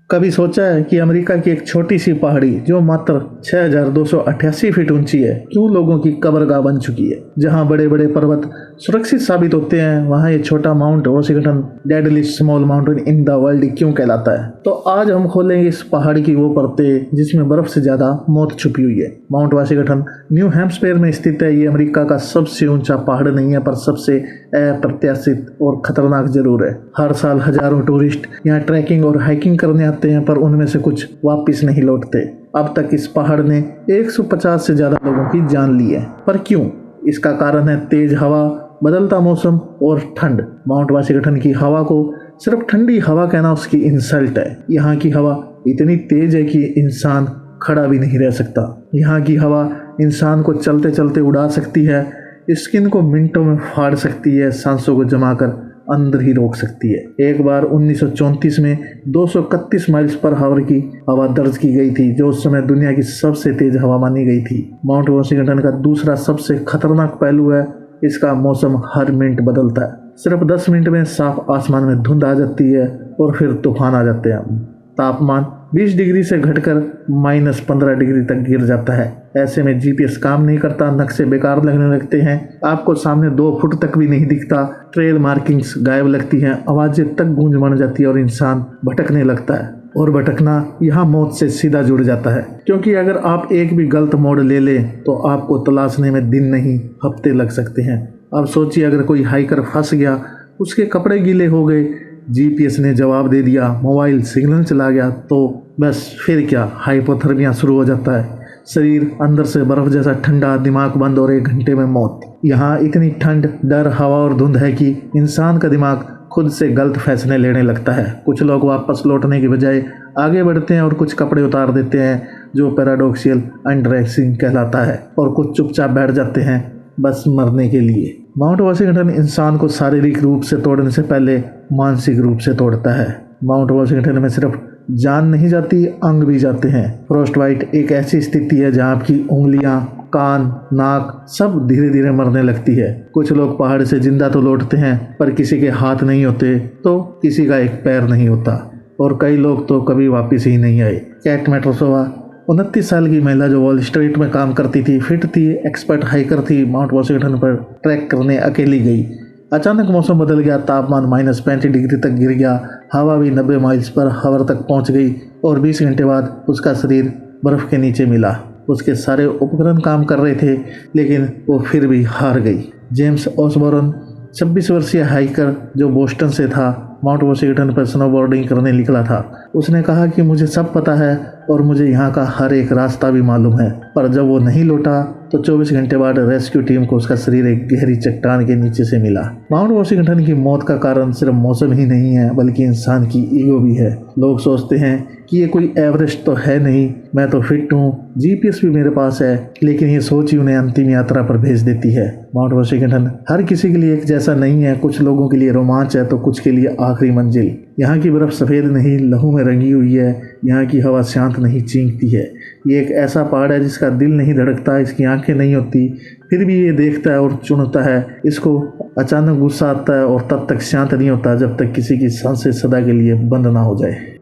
कभी सोचा है कि अमेरिका की एक छोटी सी पहाड़ी जो मात्र 6,288 फीट ऊंची है क्यों लोगों की कब्रगाह बन चुकी है। जहां बड़े बड़े पर्वत सुरक्षित साबित होते हैं वहां ये छोटा mount Washington deadly small mountain in the world क्यों कहलाता है। तो आज हम खोलेंगे इस पहाड़ी की वो परतें जिसमें बर्फ से ज्यादा मौत छुपी हुई है। माउंट वॉशिंगटन न्यू हैम्पशायर में स्थित है। ये अमेरिका का सबसे ऊंचा पहाड़ नहीं है पर सबसे अप्रत्याशित और खतरनाक जरूर है। हर साल हजारों टूरिस्ट यहाँ ट्रैकिंग और हाइकिंग करने आते हैं पर उनमें से कुछ वापस नहीं लौटते। अब तक इस पहाड़ ने 150 से ज्यादा लोगों की जान ली है। पर क्यों? इसका कारण है तेज हवा, बदलता मौसम और ठंड। माउंट वॉशिंगटन की हवा को सिर्फ ठंडी हवा कहना उसकी इंसल्ट है। यहाँ की हवा इतनी तेज है कि इंसान खड़ा भी नहीं रह सकता। यहाँ की हवा इंसान को चलते चलते उड़ा सकती है, स्किन को मिनटों में फाड़ सकती है, सांसों को जमाकर अंदर ही रोक सकती है। एक बार 1934 में 231 माइल्स पर आवर की हवा दर्ज की गई थी जो उस समय दुनिया की सबसे तेज हवा मानी गई थी। माउंट वॉशिंगटन का दूसरा सबसे खतरनाक पहलू है इसका मौसम हर मिनट बदलता है। सिर्फ 10 मिनट में साफ आसमान में धुंध आ जाती है और फिर तूफान आ जाते हैं। तापमान 20 डिग्री से घटकर -15 डिग्री तक गिर जाता है। ऐसे में जीपीएस काम नहीं करता, नक्शे बेकार लगने लगते हैं, आपको सामने 2 फुट तक भी नहीं दिखता, ट्रेल मार्किंग्स गायब लगती हैं, आवाजें तक गूंज बन जाती है और इंसान भटकने लगता है। और भटकना यहाँ मौत से सीधा जुड़ जाता है क्योंकि अगर आप एक भी गलत मोड़ ले लें तो आपको तलाशने में दिन नहीं हफ्ते लग सकते हैं। अब सोचिए अगर कोई हाइकर फंस गया, उसके कपड़े गीले हो गए, जीपीएस ने जवाब दे दिया, मोबाइल सिग्नल चला गया तो बस फिर क्या, हाइपोथर्मिया शुरू हो जाता है। शरीर अंदर से बर्फ जैसा ठंडा, दिमाग बंद और 1 घंटे में मौत। यहाँ इतनी ठंड, डर, हवा और धुंध है कि इंसान का दिमाग खुद से गलत फैसले लेने लगता है। कुछ लोग वापस लौटने की बजाय आगे बढ़ते हैं और कुछ कपड़े उतार देते हैं जो पैराडॉक्सियल अनड्रेसिंग कहलाता है, और कुछ चुपचाप बैठ जाते हैं बस मरने के लिए। माउंट वॉशिंगटन इंसान को शारीरिक रूप से तोड़ने से पहले मानसिक रूप से तोड़ता है। माउंट वॉशिंगटन में सिर्फ जान नहीं जाती, अंग भी जाते हैं। फ्रॉस्टबाइट एक ऐसी स्थिति है जहाँ आपकी उंगलियां, कान, नाक सब धीरे धीरे मरने लगती है। कुछ लोग पहाड़ से जिंदा तो लौटते हैं पर किसी के हाथ नहीं होते तो किसी का एक पैर नहीं होता, और कई लोग तो कभी वापस ही नहीं आए। कैट मेट्रोसोवा 29 साल की महिला जो वॉल स्ट्रीट में काम करती थी, फिट थी, एक्सपर्ट हाइकर थी, माउंट वॉशिंगटन पर ट्रैक करने अकेली गई। अचानक मौसम बदल गया, तापमान -35 डिग्री तक गिर गया, हवा भी 90 माइल्स पर आवर तक पहुंच गई और 20 घंटे बाद उसका शरीर बर्फ के नीचे मिला। उसके सारे उपकरण काम कर रहे थे लेकिन वो फिर भी हार गई। जेम्स ऑसबॉर्न 26 वर्षीय हाइकर जो बोस्टन से था, माउंट वॉशिंगटन पर स्नोबोर्डिंग करने निकला था। उसने कहा कि मुझे सब पता है और मुझे यहाँ का हर एक रास्ता भी मालूम है। पर जब वो नहीं लौटा तो 24 घंटे बाद रेस्क्यू टीम को उसका शरीर एक गहरी चट्टान के नीचे से मिला। माउंट वॉशिंगटन की मौत का कारण सिर्फ मौसम ही नहीं है बल्कि इंसान की ईगो भी है। लोग सोचते हैं कि ये कोई एवरेस्ट तो है नहीं, मैं तो फिट हूँ, जीपीएस भी मेरे पास है, लेकिन ये सोच ही उन्हें अंतिम यात्रा पर भेज देती है। माउंट वॉशिंगटन हर किसी के लिए एक जैसा नहीं है। कुछ लोगों के लिए रोमांच है तो कुछ के लिए आखिरी मंजिल। यहाँ की बर्फ सफ़ेद नहीं, लहू में रंगी हुई है। यहाँ की हवा शांत नहीं, चींकती है। ये एक ऐसा पहाड़ है जिसका दिल नहीं धड़कता, इसकी आंखें नहीं होती, फिर भी ये देखता है और चुनता है। इसको अचानक गुस्सा आता है और तब तक शांत नहीं होता जब तक किसी की सांसें सदा के लिए बंद ना हो जाए।